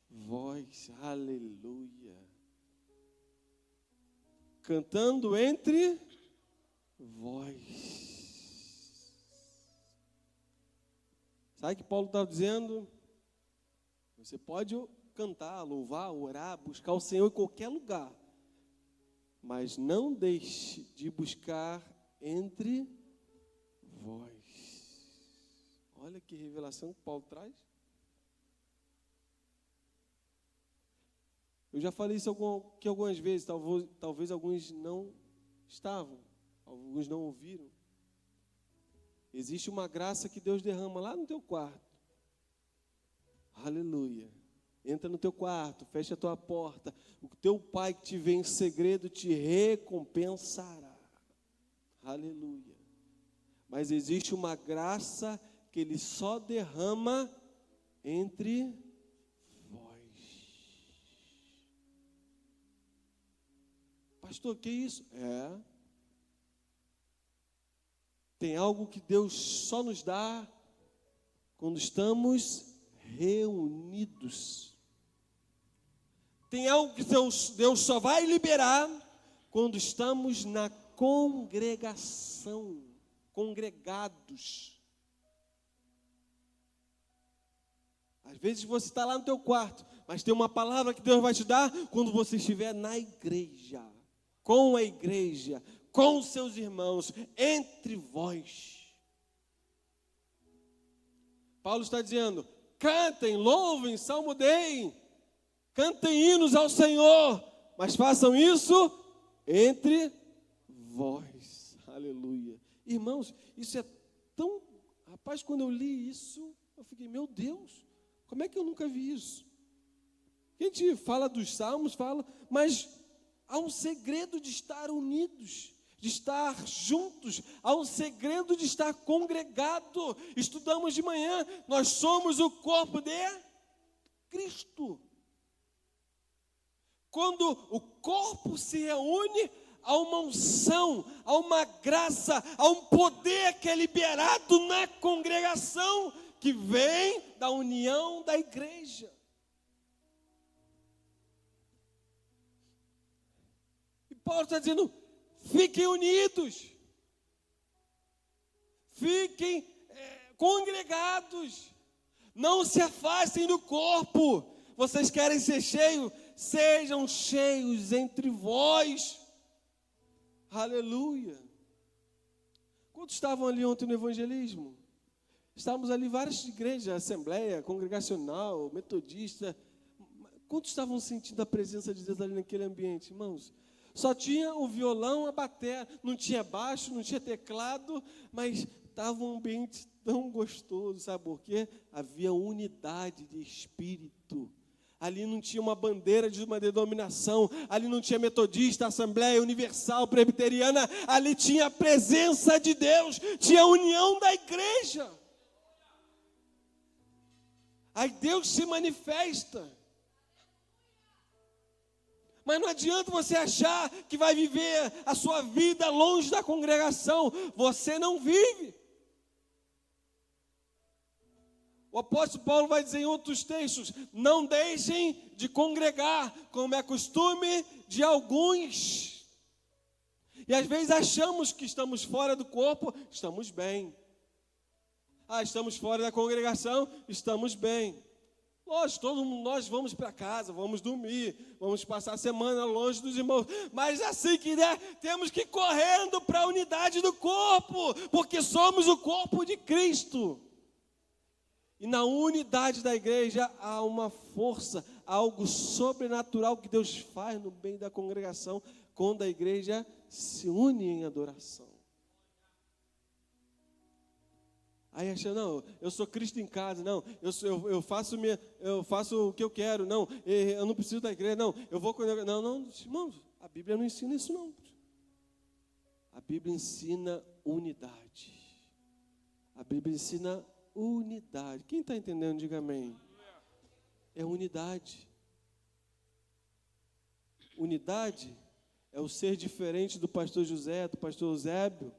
vós. Aleluia. Cantando entre vós. Sabe o que Paulo está dizendo? Você pode cantar, louvar, orar, buscar o Senhor em qualquer lugar, mas não deixe de buscar entre vós. Olha que revelação que Paulo traz. Eu já falei isso aqui algumas vezes, talvez alguns não estavam, alguns não ouviram. Existe uma graça que Deus derrama lá no teu quarto. Aleluia. Entra no teu quarto, fecha a tua porta. O teu pai que te vê em segredo te recompensará. Aleluia. Mas existe uma graça que Ele só derrama entre vós. Pastor, que isso? Tem algo que Deus só nos dá quando estamos reunidos. Tem algo que Deus só vai liberar quando estamos na congregação, congregados. Às vezes você está lá no teu quarto, mas tem uma palavra que Deus vai te dar quando você estiver na igreja, com a igreja, com os seus irmãos, entre vós. Paulo está dizendo: cantem, louvem, salmodeiem, cantem hinos ao Senhor, mas façam isso entre vós. Aleluia. Irmãos, isso é tão... Rapaz, quando eu li isso, eu fiquei, meu Deus, como é que eu nunca vi isso? A gente fala dos salmos, mas há um segredo de estar unidos, de estar juntos, há um segredo de estar congregado. Estudamos de manhã, nós somos o corpo de Cristo. Quando o corpo se reúne, há uma unção, há uma graça, há um poder que é liberado na congregação, que vem da união da igreja. E Paulo está dizendo: fiquem unidos, fiquem congregados, não se afastem do corpo. Vocês querem ser cheios? Sejam cheios entre vós. Aleluia. Quantos estavam ali ontem no evangelismo? Estávamos ali várias igrejas, assembleia, congregacional, metodista. Quantos estavam sentindo a presença de Deus ali naquele ambiente, irmãos? Só tinha o violão, a bateria, não tinha baixo, não tinha teclado, mas estava um ambiente tão gostoso, sabe por quê? Havia unidade de espírito. Ali não tinha uma bandeira de uma denominação, ali não tinha metodista, assembleia, universal, presbiteriana, ali tinha a presença de Deus, tinha a união da igreja. Aí Deus se manifesta. Mas não adianta você achar que vai viver a sua vida longe da congregação. Você não vive. O apóstolo Paulo vai dizer em outros textos: não deixem de congregar, como é costume de alguns. E às vezes achamos que estamos fora do corpo, estamos bem. Estamos fora da congregação, estamos bem. Lógico, todos nós vamos para casa, vamos dormir, vamos passar a semana longe dos irmãos. Mas assim que der, temos que ir correndo para a unidade do corpo, porque somos o corpo de Cristo. E na unidade da igreja há uma força, algo sobrenatural que Deus faz no meio da congregação, quando a igreja se une em adoração. Aí achando, não, eu sou Cristo em casa, não, eu faço o que eu quero, não, eu não preciso da igreja, não, eu vou com... Não, irmãos, a Bíblia não ensina isso não. A Bíblia ensina unidade. A Bíblia ensina unidade. Quem está entendendo, diga amém. É unidade. Unidade é o ser diferente do pastor José, do pastor Eusébio,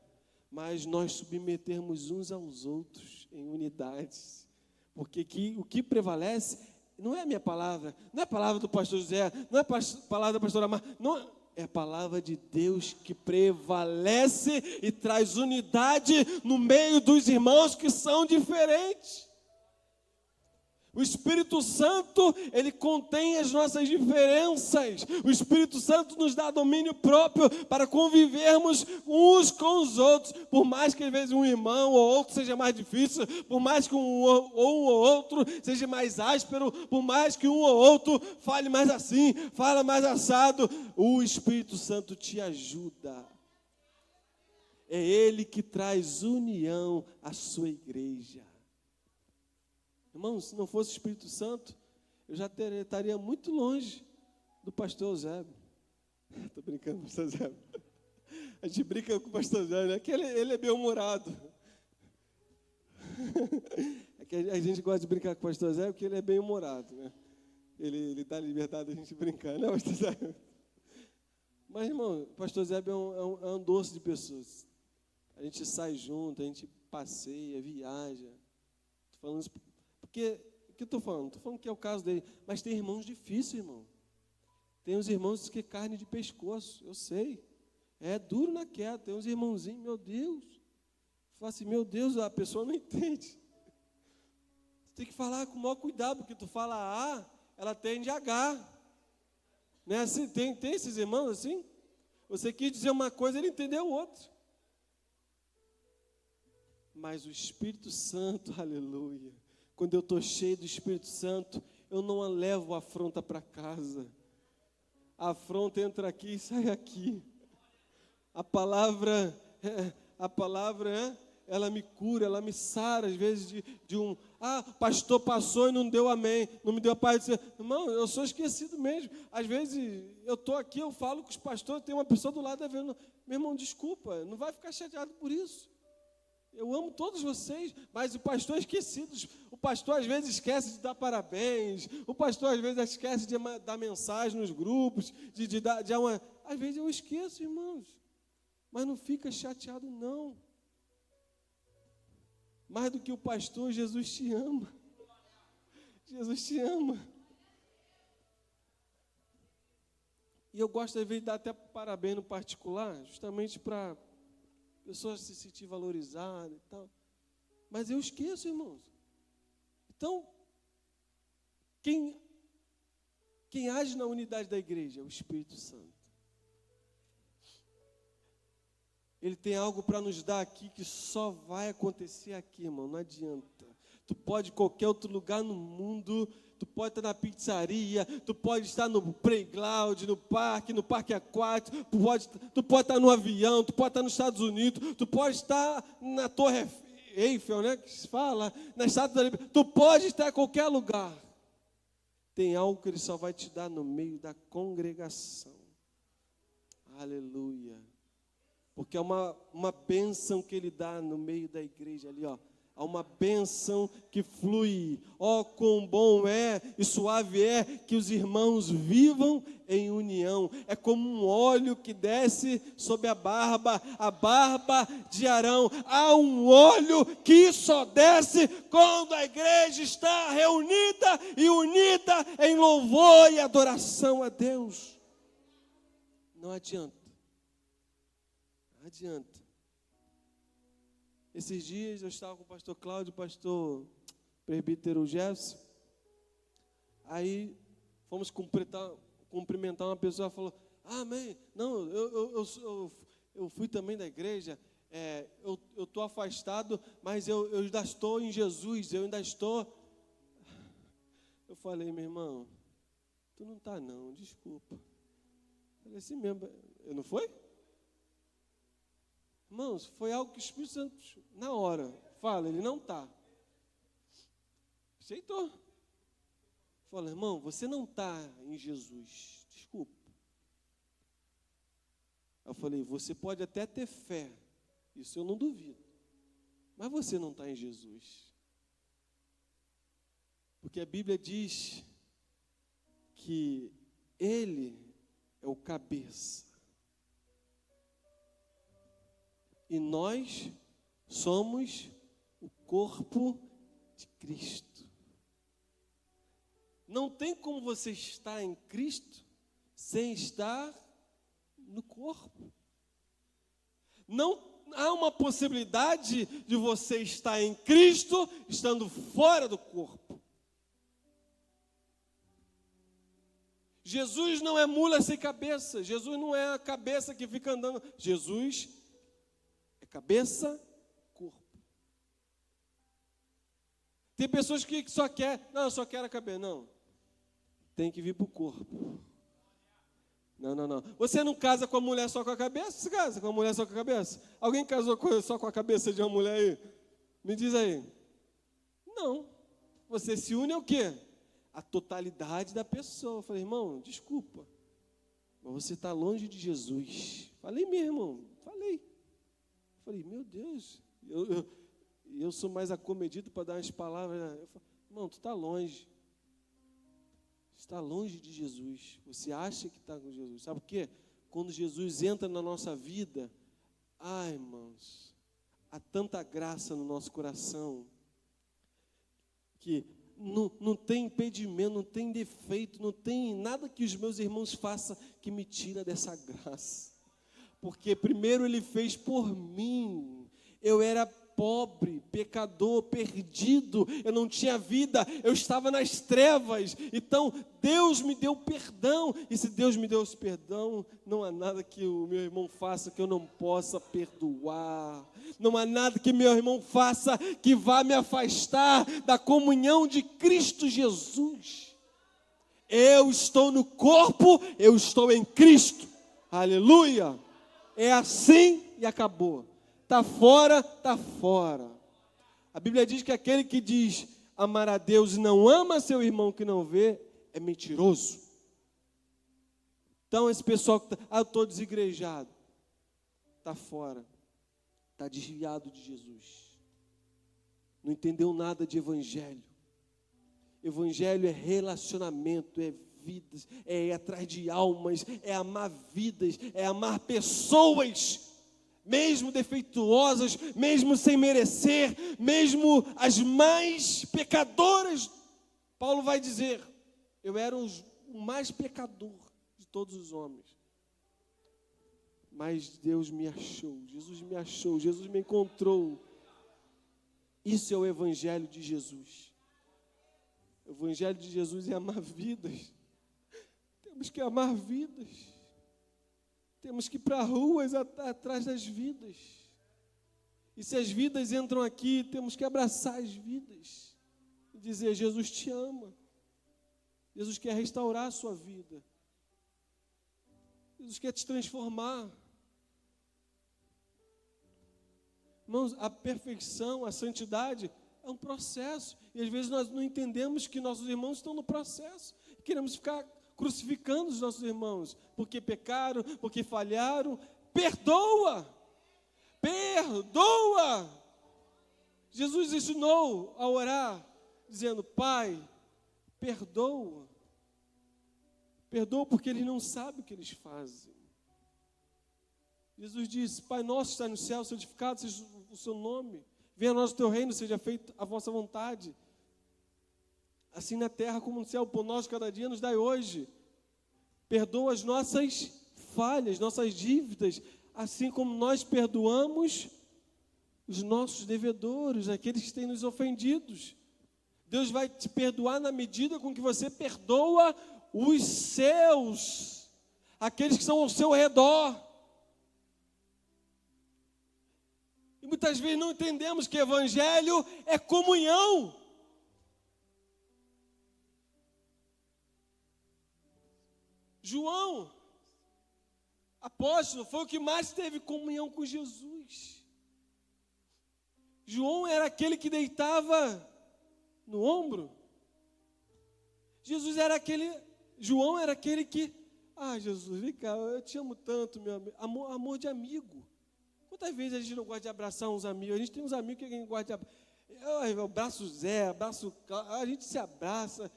mas nós submetermos uns aos outros em unidades. Porque o que prevalece não é a minha palavra, não é a palavra do pastor José, não é a palavra da pastora Mar, não, é a palavra de Deus que prevalece e traz unidade no meio dos irmãos que são diferentes. O Espírito Santo, ele contém as nossas diferenças. O Espírito Santo nos dá domínio próprio para convivermos uns com os outros. Por mais que às vezes um irmão ou outro seja mais difícil, por mais que um ou outro seja mais áspero, por mais que um ou outro fale mais assim, fala mais assado, o Espírito Santo te ajuda. É Ele que traz união à sua igreja. Irmãos, se não fosse o Espírito Santo, eu já estaria muito longe do pastor Eusébio. Estou brincando com o pastor Eusébio. A gente brinca com o pastor Eusébio, né? Que ele é bem-humorado. É que a gente gosta de brincar com o pastor Eusébio porque ele é bem-humorado, né? Ele dá liberdade a gente brincar, né, pastor Eusébio? Mas, irmão, o pastor Eusébio é um doce de pessoas. A gente sai junto, a gente passeia, viaja. Estou falando isso porque, o que eu estou falando? Estou falando que é o caso dele. Mas tem irmãos difíceis, irmão. Tem uns irmãos que é carne de pescoço, eu sei. É duro na queda. Tem uns irmãozinhos, meu Deus. Fala assim, meu Deus, a pessoa não entende. Tu tem que falar com o maior cuidado, porque tu fala A, ela tende a H. Não é assim? Tem esses irmãos assim? Você quis dizer uma coisa, ele entendeu outra. Mas o Espírito Santo, aleluia. Quando eu estou cheio do Espírito Santo, eu não levo a afronta para casa. A afronta entra aqui e sai aqui. A palavra, ela me cura, ela me sara, às vezes pastor passou e não deu amém, não me deu a paz. Irmão, eu sou esquecido mesmo. Às vezes, eu estou aqui, eu falo com os pastores, tem uma pessoa do lado, meu irmão, desculpa, não vai ficar chateado por isso. Eu amo todos vocês, mas o pastor é esquecido. O pastor às vezes esquece de dar parabéns. O pastor às vezes esquece de dar mensagem nos grupos, Às vezes eu esqueço, irmãos. Mas não fica chateado, não. Mais do que o pastor, Jesus te ama. Jesus te ama. E eu gosto às vezes de dar até parabéns no particular, justamente para pessoas se sentir valorizadas e tal. Mas eu esqueço, irmãos. Então, quem age na unidade da igreja é o Espírito Santo. Ele tem algo para nos dar aqui que só vai acontecer aqui, irmão. Não adianta. Tu pode ir em qualquer outro lugar no mundo. Tu pode estar na pizzaria, tu pode estar no playground, no parque aquático, tu pode estar no avião, tu pode estar nos Estados Unidos, tu pode estar na Torre Eiffel, né, que se fala, na Estátua da Liberdade, tu pode estar em qualquer lugar. Tem algo que Ele só vai te dar no meio da congregação. Aleluia. Porque é uma bênção que Ele dá no meio da igreja ali, ó. Há uma bênção que flui. Ó, quão bom é e suave é que os irmãos vivam em união. É como um óleo que desce sobre a barba de Arão. Há um óleo que só desce quando a igreja está reunida e unida em louvor e adoração a Deus. Não adianta. Não adianta. Esses dias eu estava com o pastor Cláudio, o pastor presbítero Jefferson. Aí fomos cumprimentar uma pessoa, falou, amém. Não, eu fui também da igreja, eu estou afastado, mas eu ainda estou em Jesus, eu ainda estou. Eu falei, meu irmão, tu não está não, desculpa. Eu falei assim mesmo, eu não foi? Irmãos, foi algo que o Espírito Santo, na hora, fala, ele não está. Aceitou. Fala, irmão, você não está em Jesus, desculpa. Eu falei, você pode até ter fé, isso eu não duvido, mas você não está em Jesus. Porque a Bíblia diz que Ele é o cabeça. E nós somos o corpo de Cristo. Não tem como você estar em Cristo sem estar no corpo. Não há uma possibilidade de você estar em Cristo estando fora do corpo. Jesus não é mula sem cabeça. Jesus não é a cabeça que fica andando. Jesus é cabeça, corpo. Tem pessoas que só querem, não, eu só quero a cabeça. Não, tem que vir para o corpo. Não. Você não casa com a mulher só com a cabeça? Você casa com a mulher só com a cabeça? Alguém casou só com a cabeça de uma mulher aí? Me diz aí. Não. Você se une ao quê? A totalidade da pessoa. Eu falei, irmão, desculpa, mas você está longe de Jesus. Falei mesmo, irmão. Falei, meu Deus. Eu sou mais acomedido para dar umas palavras. Eu falei, irmão, tu está longe. Está longe de Jesus. Você acha que está com Jesus. Sabe por quê? Quando Jesus entra na nossa vida, ai, irmãos, há tanta graça no nosso coração, que não tem impedimento, não tem defeito, não tem nada que os meus irmãos façam que me tira dessa graça. Porque primeiro Ele fez por mim. Eu era pobre, pecador, perdido, eu não tinha vida, eu estava nas trevas. Então Deus me deu perdão, e se Deus me deu esse perdão, não há nada que o meu irmão faça que eu não possa perdoar. Não há nada que meu irmão faça que vá me afastar da comunhão de Cristo Jesus. Eu estou no corpo, eu estou em Cristo. Aleluia! É assim e acabou. Está fora, está fora. A Bíblia diz que aquele que diz amar a Deus e não ama seu irmão que não vê, é mentiroso. Então esse pessoal que está, eu estou desigrejado, está fora, está desviado de Jesus. Não entendeu nada de evangelho. Evangelho é relacionamento, é vidas, é ir atrás de almas, é amar vidas, é amar pessoas, mesmo defeituosas, mesmo sem merecer, mesmo as mais pecadoras. Paulo vai dizer, eu era o mais pecador de todos os homens, mas Deus me achou, Jesus me encontrou. Isso é o evangelho de Jesus. O evangelho de Jesus é amar vidas. Temos que amar vidas. Temos que ir para ruas atrás das vidas. E se as vidas entram aqui, temos que abraçar as vidas e dizer, Jesus te ama. Jesus quer restaurar a sua vida. Jesus quer te transformar. Irmãos, a perfeição, a santidade é um processo. E às vezes nós não entendemos que nossos irmãos estão no processo. Queremos ficar crucificando os nossos irmãos, porque pecaram, porque falharam. Perdoa! Jesus ensinou a orar, dizendo, Pai, perdoa. Perdoa porque eles não sabem o que eles fazem. Jesus disse, Pai nosso que está no céu, santificado seja o seu nome. Venha a nós o teu reino, seja feita a vossa vontade. Assim na terra como no céu, o pão nosso cada dia nos dai hoje. Perdoa as nossas falhas, nossas dívidas, assim como nós perdoamos os nossos devedores, aqueles que têm nos ofendidos. Deus vai te perdoar na medida com que você perdoa os seus, aqueles que são ao seu redor. E muitas vezes não entendemos que evangelho é comunhão. João, apóstolo, foi o que mais teve comunhão com Jesus. João era aquele que deitava no ombro. João era aquele que, Jesus, vem cá, eu te amo tanto, meu amigo. Amor de amigo. Quantas vezes a gente não gosta de abraçar uns amigos? A gente tem uns amigos que a gente gosta de abraçar. Eu abraço o Zé, a gente se abraça.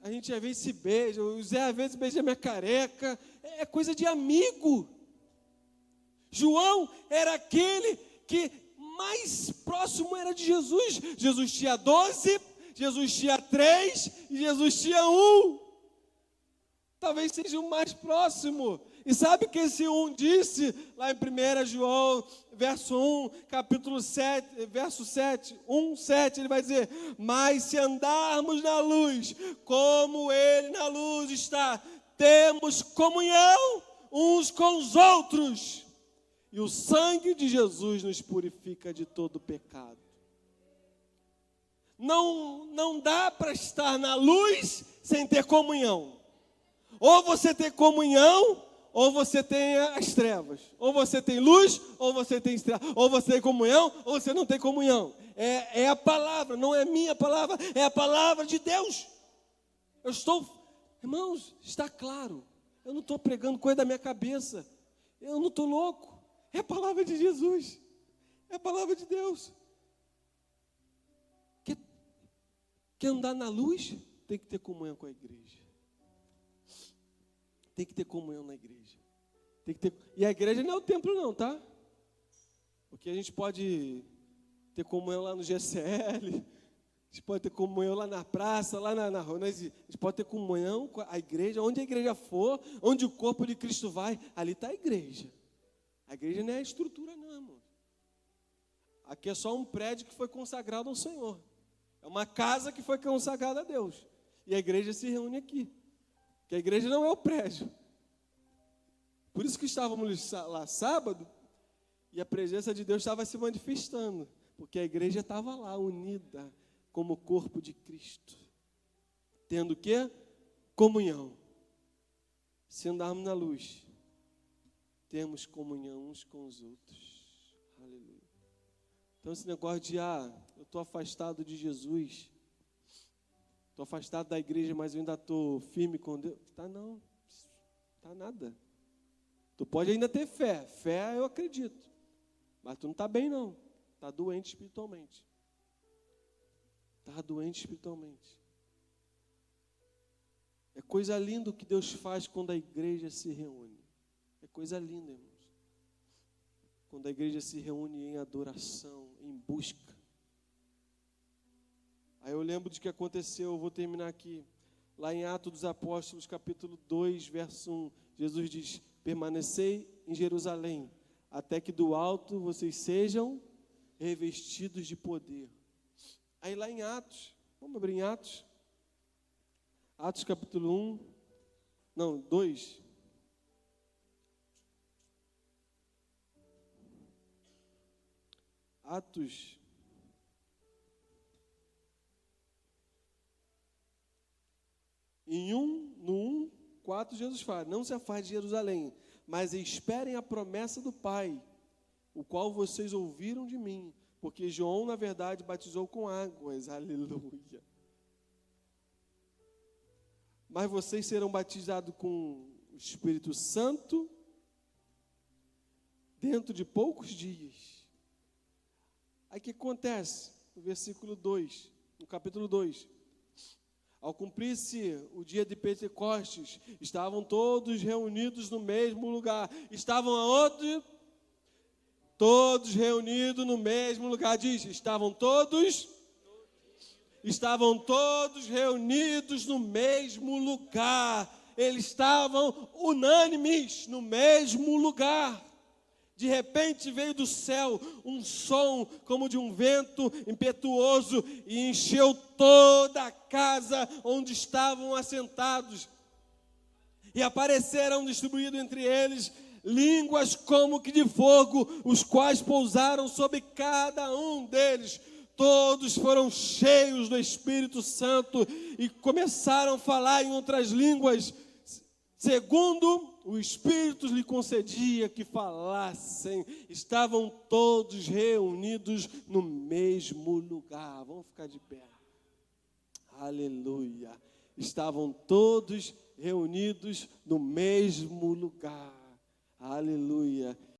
A gente às vezes se beija, o Zé às vezes beija minha careca, é coisa de amigo. João era aquele que mais próximo era de Jesus. Jesus tinha 12, Jesus tinha 3 e Jesus tinha 1. Talvez seja o mais próximo. E sabe o que esse um disse lá em 1 João, verso 1, capítulo 7, verso 7, 1, 7, ele vai dizer: mas se andarmos na luz, como ele na luz está, temos comunhão uns com os outros, e o sangue de Jesus nos purifica de todo pecado. Não dá para estar na luz sem ter comunhão. Ou você tem comunhão, ou você tem as trevas. Ou você tem luz, ou você tem trevas. Ou você tem comunhão, ou você não tem comunhão. É a palavra, não é minha palavra, é a palavra de Deus. Irmãos, está claro. Eu não estou pregando coisa da minha cabeça. Eu não estou louco. É a palavra de Jesus. É a palavra de Deus. Quer andar na luz? Tem que ter comunhão com a igreja. Tem que ter comunhão na igreja. E a igreja não é o templo não, tá? Porque a gente pode ter comunhão lá no GCL, a gente pode ter comunhão lá na praça, lá na rua. A gente pode ter comunhão com a igreja, onde a igreja for, onde o corpo de Cristo vai, ali está a igreja. A igreja não é a estrutura não, irmão. Aqui é só um prédio que foi consagrado ao Senhor. É uma casa que foi consagrada a Deus. E a igreja se reúne aqui. Porque a igreja não é o prédio. Por isso que estávamos lá sábado, e a presença de Deus estava se manifestando. Porque a igreja estava lá, unida, como corpo de Cristo. Tendo o quê? Comunhão. Se andarmos na luz, temos comunhão uns com os outros. Aleluia. Então esse negócio de, eu estou afastado de Jesus, estou afastado da igreja, mas eu ainda estou firme com Deus. Não, está nada. Tu pode ainda ter fé eu acredito, mas tu não está bem não, está doente espiritualmente. Está doente espiritualmente. É coisa linda o que Deus faz quando a igreja se reúne. É coisa linda, irmãos. Quando a igreja se reúne em adoração, em busca. Aí eu lembro de que aconteceu, eu vou terminar aqui. Lá em Atos dos Apóstolos, capítulo 2, verso 1. Jesus diz: permanecei em Jerusalém, até que do alto vocês sejam revestidos de poder. Aí lá em Atos, vamos abrir em Atos. Atos capítulo 2. Atos. No 1:4, Jesus fala: não se afaste de Jerusalém, mas esperem a promessa do Pai, o qual vocês ouviram de mim, porque João, na verdade, batizou com águas, aleluia. Mas vocês serão batizados com o Espírito Santo dentro de poucos dias. Aí o que acontece? No versículo 2, no capítulo 2. Ao cumprir-se o dia de Pentecostes, estavam todos reunidos no mesmo lugar. Estavam aonde? Todos reunidos no mesmo lugar. Diz, estavam todos reunidos no mesmo lugar. Eles estavam unânimes no mesmo lugar. De repente veio do céu um som como de um vento impetuoso e encheu toda a casa onde estavam assentados. E apareceram distribuídos entre eles línguas como que de fogo, os quais pousaram sobre cada um deles. Todos foram cheios do Espírito Santo e começaram a falar em outras línguas, segundo o Espírito lhe concedia que falassem. Estavam todos reunidos no mesmo lugar. Vamos ficar de pé. Aleluia. Estavam todos reunidos no mesmo lugar. Aleluia.